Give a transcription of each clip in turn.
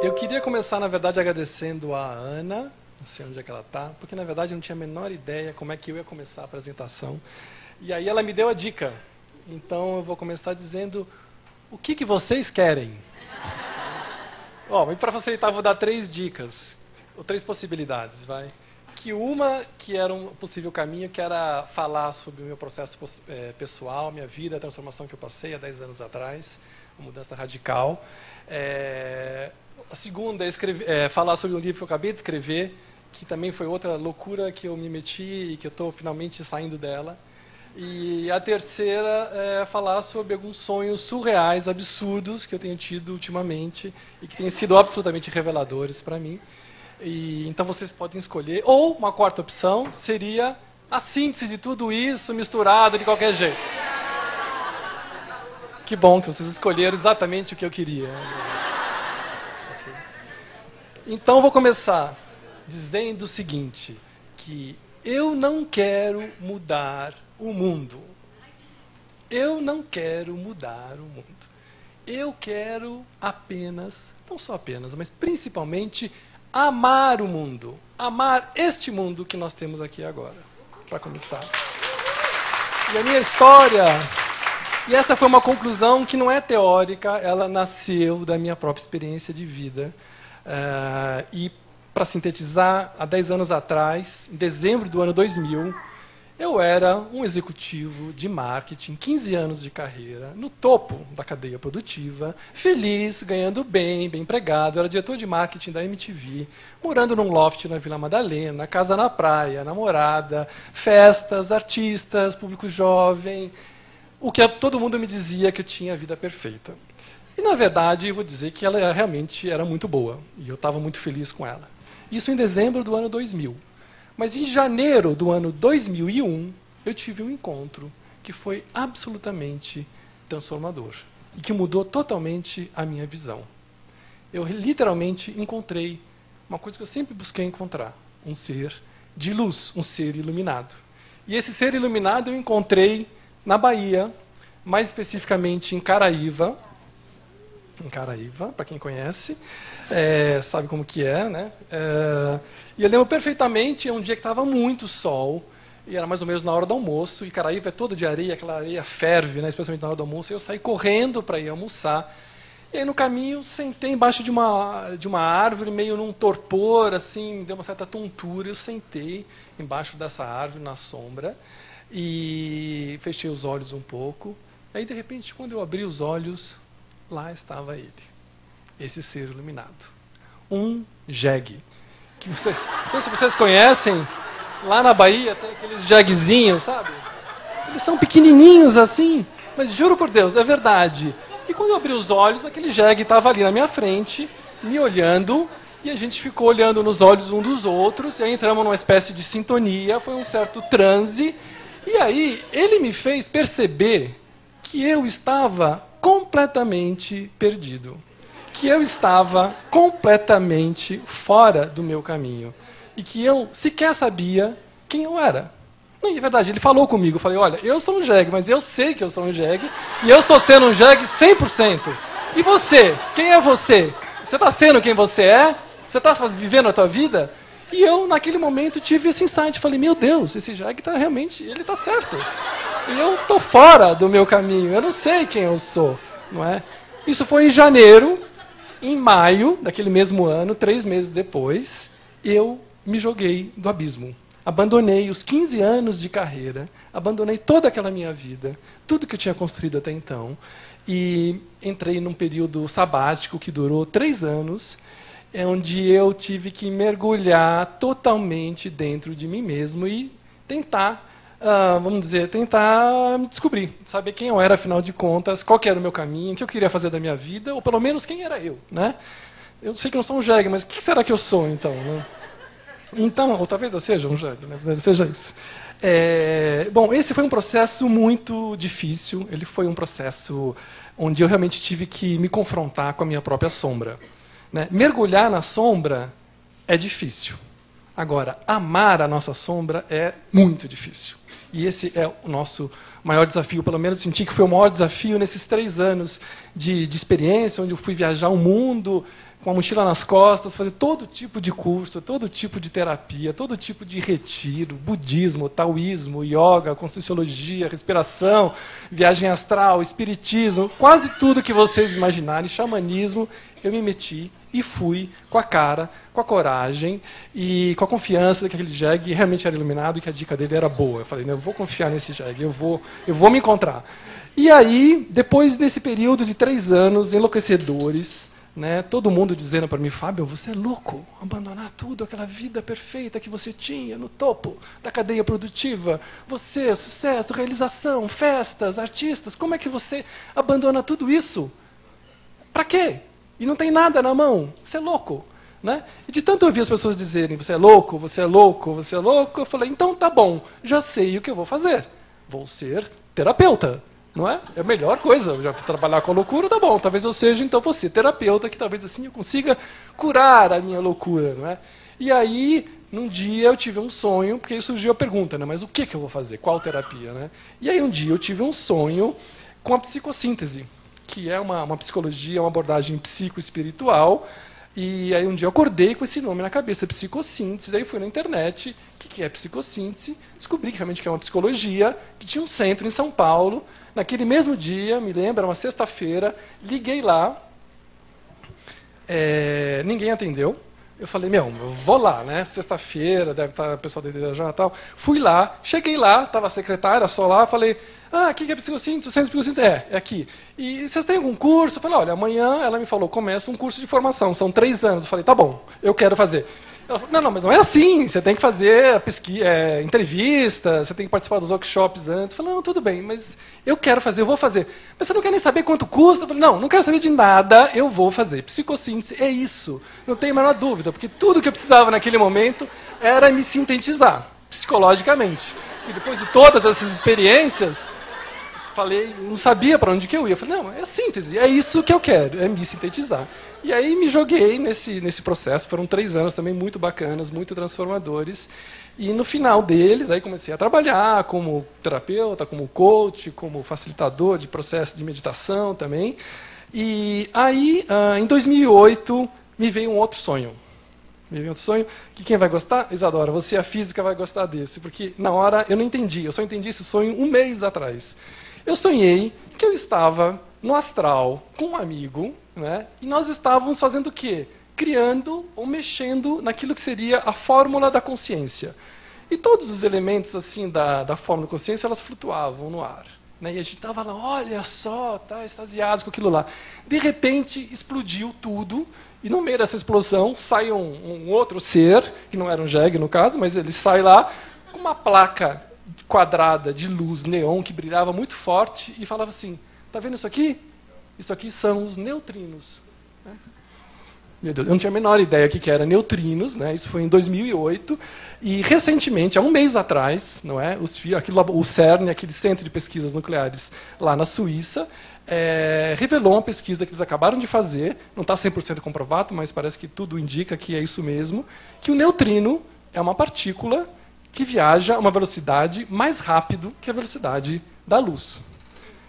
Eu queria começar, na verdade, agradecendo a Ana, não sei onde é que ela está, porque, na verdade, eu não tinha a menor ideia como é que eu ia começar a apresentação. E aí ela me deu a dica. Então, eu vou começar dizendo o que vocês querem. E para facilitar, vou dar 3 dicas, ou 3 possibilidades, vai. Que era um possível caminho, que era falar sobre o meu processo pessoal, minha vida, a transformação que eu passei há 10 anos atrás, uma mudança radical. A segunda é falar sobre um livro que eu acabei de escrever, que também foi outra loucura que eu me meti e que eu estou finalmente saindo dela. E a terceira é falar sobre alguns sonhos surreais, absurdos, que eu tenho tido ultimamente e que têm sido absolutamente reveladores para mim. Então vocês podem escolher. Ou uma quarta opção seria a síntese de tudo isso misturado de qualquer jeito. Que bom que vocês escolheram exatamente o que eu queria. Okay. Então eu vou começar dizendo o seguinte, que eu não quero mudar o mundo. Eu não quero mudar o mundo. Eu quero apenas, não só apenas, mas principalmente amar o mundo. Amar este mundo que nós temos aqui agora, para começar. E a minha história, e essa foi uma conclusão que não é teórica, ela nasceu da minha própria experiência de vida. E, para sintetizar, há 10 anos atrás, em dezembro do ano 2000, eu era um executivo de marketing, 15 anos de carreira, no topo da cadeia produtiva, feliz, ganhando bem, bem empregado, era diretor de marketing da MTV, morando num loft na Vila Madalena, casa na praia, namorada, festas, artistas, público jovem, o que todo mundo me dizia que eu tinha a vida perfeita. E, na verdade, eu vou dizer que ela realmente era muito boa, e eu estava muito feliz com ela. Isso em dezembro do ano 2000. Mas em janeiro do ano 2001, eu tive um encontro que foi absolutamente transformador e que mudou totalmente a minha visão. Eu literalmente encontrei uma coisa que eu sempre busquei encontrar, um ser de luz, um ser iluminado. E esse ser iluminado eu encontrei na Bahia, mais especificamente em Caraíva, para quem conhece, sabe como que é, né? E eu lembro perfeitamente, é um dia que estava muito sol, e era mais ou menos na hora do almoço, e Caraíva é toda de areia, aquela areia ferve, né, especialmente na hora do almoço, e eu saí correndo para ir almoçar. E aí no caminho sentei embaixo de uma árvore, meio num torpor, assim, deu uma certa tontura, eu sentei embaixo dessa árvore, na sombra, e fechei os olhos um pouco. Aí, de repente, quando eu abri os olhos, lá estava ele, esse ser iluminado. Um jegue. Que não sei se vocês conhecem, lá na Bahia tem aqueles jeguezinhos, sabe? Eles são pequenininhos assim, mas juro por Deus, é verdade. E quando eu abri os olhos, aquele jegue estava ali na minha frente, me olhando, e a gente ficou olhando nos olhos um dos outros, e aí entramos numa espécie de sintonia, foi um certo transe, e aí ele me fez perceber que eu estava completamente perdido, que eu estava completamente fora do meu caminho e que eu sequer sabia quem eu era. Não, é verdade, ele falou comigo, eu falei, olha, eu sou um jegue, mas eu sei que eu sou um jegue e eu estou sendo um jegue 100%. E você? Quem é você? Você está sendo quem você é? Você está vivendo a tua vida? E eu, naquele momento, tive esse insight, falei, meu Deus, esse jegue está realmente, ele está certo. E eu estou fora do meu caminho, eu não sei quem eu sou, não é? Isso foi em janeiro. Em maio daquele mesmo ano, 3 meses depois, eu me joguei do abismo. Abandonei os 15 anos de carreira, abandonei toda aquela minha vida, tudo que eu tinha construído até então, e entrei num período sabático que durou 3 anos, onde eu tive que mergulhar totalmente dentro de mim mesmo e tentar, tentar me descobrir, saber quem eu era, afinal de contas, qual que era o meu caminho, o que eu queria fazer da minha vida, ou pelo menos quem era eu, né? Eu sei que eu não sou um jegue, mas o que será que eu sou, então? Né? Então, ou talvez eu seja um jegue, né? Seja isso. Bom, esse foi um processo muito difícil, ele foi um processo onde eu realmente tive que me confrontar com a minha própria sombra. Né? Mergulhar na sombra é difícil. Agora, amar a nossa sombra é muito difícil. E esse é o nosso maior desafio, pelo menos senti que foi o maior desafio nesses 3 anos de experiência, onde eu fui viajar o mundo com a mochila nas costas, fazer todo tipo de curso, todo tipo de terapia, todo tipo de retiro, budismo, taoísmo, yoga, conscienciologia, respiração, viagem astral, espiritismo, quase tudo que vocês imaginarem, xamanismo, eu me meti e fui com a cara, com a coragem e com a confiança de que aquele jegue realmente era iluminado e que a dica dele era boa. Eu falei, eu vou confiar nesse jegue, eu vou me encontrar. E aí, depois desse período de 3 anos enlouquecedores, né, todo mundo dizendo para mim, Fábio, você é louco, abandonar tudo, aquela vida perfeita que você tinha no topo da cadeia produtiva, você, sucesso, realização, festas, artistas, como é que você abandona tudo isso? Para quê? E não tem nada na mão, você é louco. Né? E de tanto ouvir as pessoas dizerem, você é louco, você é louco, você é louco, eu falei, então tá bom, já sei o que eu vou fazer, vou ser terapeuta. Não é? É a melhor coisa. Eu já trabalhar com a loucura, tá bom. Talvez eu seja, então, você terapeuta, que talvez assim eu consiga curar a minha loucura. Não é? E aí, num dia, eu tive um sonho, porque aí surgiu a pergunta, né? Mas o que eu vou fazer? Qual terapia? Né? E aí, um dia, eu tive um sonho com a psicossíntese, que é uma psicologia, uma abordagem psicoespiritual. E aí, um dia, eu acordei com esse nome na cabeça, psicossíntese. Aí, fui na internet, o que é psicossíntese? Descobri que realmente é uma psicologia, que tinha um centro em São Paulo. Naquele mesmo dia, me lembro, era uma sexta-feira, liguei lá, ninguém atendeu. Eu falei, eu vou lá, né? Sexta-feira, deve estar o pessoal da igreja já e tal. Fui lá, cheguei lá, estava a secretária só lá, falei, aqui que é psicossíntese, o centro de psicossíntese? É aqui. E vocês têm algum curso? Eu falei, olha, amanhã, ela me falou, começa um curso de formação, são 3 anos. Eu falei, tá bom, eu quero fazer. Ela falou, não, mas não é assim, você tem que fazer a entrevista, você tem que participar dos workshops antes. Eu falei, não, tudo bem, mas eu quero fazer, eu vou fazer. Mas você não quer nem saber quanto custa? Eu falei, não quero saber de nada, eu vou fazer. Psicossíntese é isso, não tenho a menor dúvida, porque tudo que eu precisava naquele momento era me sintetizar, psicologicamente. E depois de todas essas experiências, falei, não sabia para onde que eu ia. Eu falei, não, é a síntese, é isso que eu quero, é me sintetizar. E aí me joguei nesse processo, foram 3 anos também muito bacanas, muito transformadores. E no final deles, aí comecei a trabalhar como terapeuta, como coach, como facilitador de processo de meditação também. E aí, em 2008, me veio um outro sonho. Que quem vai gostar? Isadora, você, a física, vai gostar desse, porque na hora eu não entendi, eu só entendi esse sonho 1 mês atrás. Eu sonhei que eu estava no astral com um amigo, né, e nós estávamos fazendo o quê? Criando ou mexendo naquilo que seria a fórmula da consciência. E todos os elementos assim da fórmula da consciência, elas flutuavam no ar. Né, e a gente estava lá, olha só, tá extasiados com aquilo lá. De repente, explodiu tudo, e no meio dessa explosão sai um outro ser, que não era um jegue no caso, mas ele sai lá com uma placa quadrada de luz neon que brilhava muito forte e falava assim, tá vendo isso aqui? Isso aqui são os neutrinos. Meu Deus, eu não tinha a menor ideia do que era neutrinos, né? Isso foi em 2008, e recentemente, há 1 mês atrás, não é? O CERN, aquele centro de pesquisas nucleares lá na Suíça, revelou uma pesquisa que eles acabaram de fazer, não está 100% comprovado, mas parece que tudo indica que é isso mesmo, que o neutrino é uma partícula que viaja a uma velocidade mais rápido que a velocidade da luz.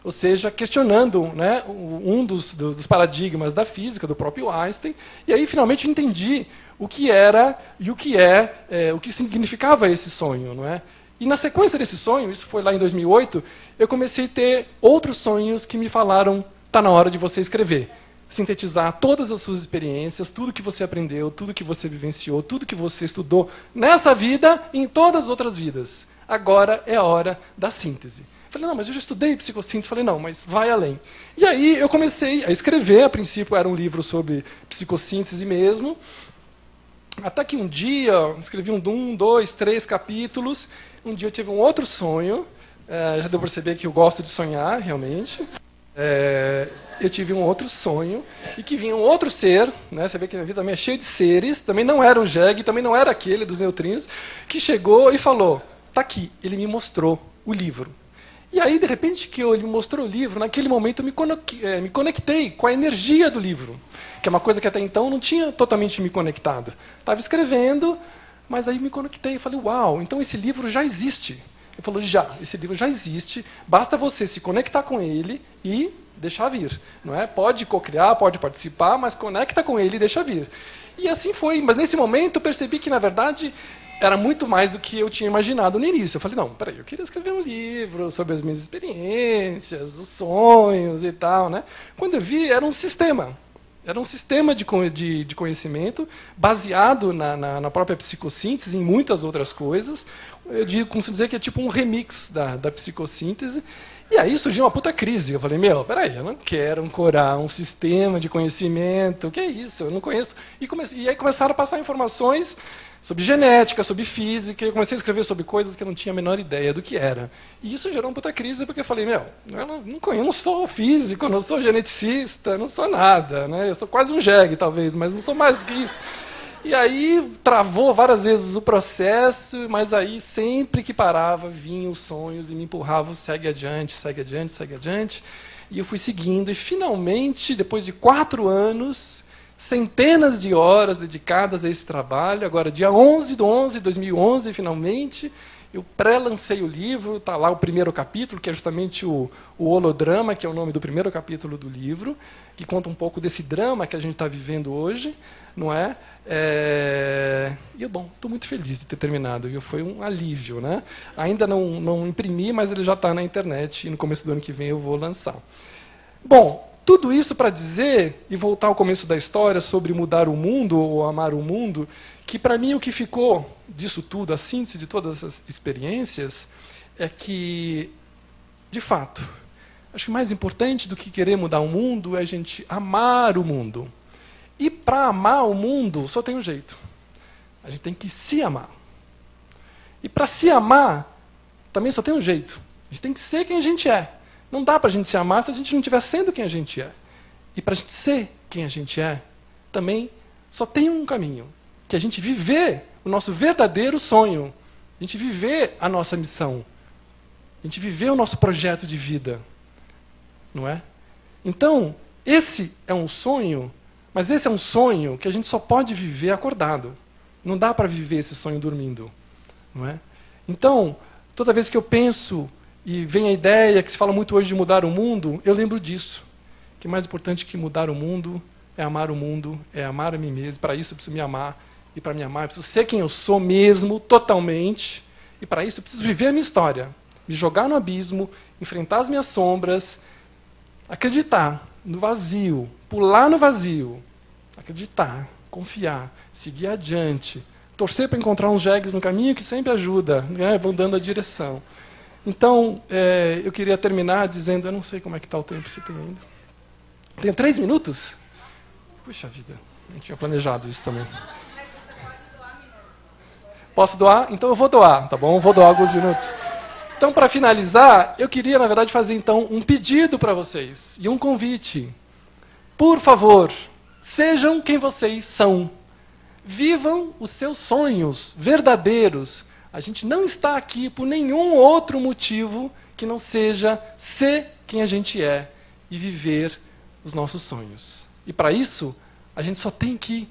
Ou seja, questionando, né, um dos paradigmas da física, do próprio Einstein, e aí finalmente entendi o que era e o que significava esse sonho. Não é? E na sequência desse sonho, isso foi lá em 2008, eu comecei a ter outros sonhos que me falaram, está na hora de você escrever. Sintetizar todas as suas experiências, tudo que você aprendeu, tudo que você vivenciou, tudo que você estudou nessa vida e em todas as outras vidas. Agora é a hora da síntese. Falei, não, mas eu já estudei psicossíntese. Falei, não, mas vai além. E aí eu comecei a escrever, a princípio era um livro sobre psicossíntese mesmo, até que um dia, escrevi 1, 2, 3 capítulos, um dia eu tive um outro sonho, já deu para perceber que eu gosto de sonhar, realmente. Eu tive um outro sonho, e que vinha um outro ser, né, você vê que a vida também é cheia de seres, também não era um jegue, também não era aquele dos neutrinos, que chegou e falou, está aqui, ele me mostrou o livro. E aí, de repente, que ele me mostrou o livro, naquele momento eu me conectei com a energia do livro, que é uma coisa que até então não tinha totalmente me conectado. Estava escrevendo, mas aí me conectei e falei, uau, então esse livro já existe. Ele falou, esse livro já existe, basta você se conectar com ele e deixar vir. Não é? Pode cocriar, pode participar, mas conecta com ele e deixa vir. E assim foi, mas nesse momento eu percebi que, na verdade, era muito mais do que eu tinha imaginado no início. Eu falei, não, peraí, eu queria escrever um livro sobre as minhas experiências, os sonhos e tal. Né? Quando eu vi, era um sistema. Era um sistema de conhecimento baseado na própria psicossíntese e em muitas outras coisas. Eu digo, como se dizer que é tipo um remix da psicossíntese. E aí surgiu uma puta crise. Eu falei, peraí, eu não quero ancorar um sistema de conhecimento. O que é isso? Eu não conheço. E aí começaram a passar informações sobre genética, sobre física. E eu comecei a escrever sobre coisas que eu não tinha a menor ideia do que era. E isso gerou uma puta crise, porque eu falei, eu não sou físico, eu não sou geneticista, eu não sou nada. Né? Eu sou quase um jegue, talvez, mas não sou mais do que isso. E aí travou várias vezes o processo, mas aí sempre que parava, vinham os sonhos e me empurravam, segue adiante, segue adiante, segue adiante. E eu fui seguindo, e finalmente, depois de 4 anos, centenas de horas dedicadas a esse trabalho, agora dia 11/11/2011, finalmente, eu pré-lancei o livro, está lá o primeiro capítulo, que é justamente o holodrama, que é o nome do primeiro capítulo do livro, que conta um pouco desse drama que a gente está vivendo hoje, não é? E bom, estou muito feliz de ter terminado, viu? Foi um alívio, né? Ainda não imprimi, mas ele já está na internet e no começo do ano que vem eu vou lançar. Bom, tudo isso para dizer, e voltar ao começo da história sobre mudar o mundo ou amar o mundo, que para mim o que ficou disso tudo, a síntese de todas essas experiências, é que, de fato, acho que mais importante do que querer mudar o mundo é a gente amar o mundo. E para amar o mundo, só tem um jeito. A gente tem que se amar. E para se amar, também só tem um jeito. A gente tem que ser quem a gente é. Não dá para a gente se amar se a gente não estiver sendo quem a gente é. E para a gente ser quem a gente é, também só tem um caminho. Que é a gente viver o nosso verdadeiro sonho. A gente viver a nossa missão. A gente viver o nosso projeto de vida. Não é? Então, esse é um sonho. Mas esse é um sonho que a gente só pode viver acordado. Não dá para viver esse sonho dormindo. Não é? Então, toda vez que eu penso e vem a ideia que se fala muito hoje de mudar o mundo, eu lembro disso. Que mais importante que mudar o mundo, é amar a mim mesmo. Para isso eu preciso me amar. E para me amar eu preciso ser quem eu sou mesmo, totalmente. E para isso eu preciso viver a minha história. Me jogar no abismo, enfrentar as minhas sombras, acreditar no vazio, pular no vazio, acreditar, confiar, seguir adiante, torcer para encontrar uns jegues no caminho que sempre ajuda, né? Vão dando a direção. Então, eu queria terminar dizendo, eu não sei como é que está o tempo, se tem ainda. Tem 3 minutos? Puxa vida, não tinha planejado isso também. Mas você pode doar minutos. Posso doar? Então eu vou doar, tá bom? Eu vou doar alguns minutos. Então, para finalizar, eu queria, na verdade, fazer então um pedido para vocês e um convite. Por favor, sejam quem vocês são. Vivam os seus sonhos verdadeiros. A gente não está aqui por nenhum outro motivo que não seja ser quem a gente é e viver os nossos sonhos. E para isso, a gente só tem que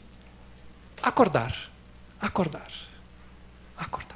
acordar. Acordar. Acordar.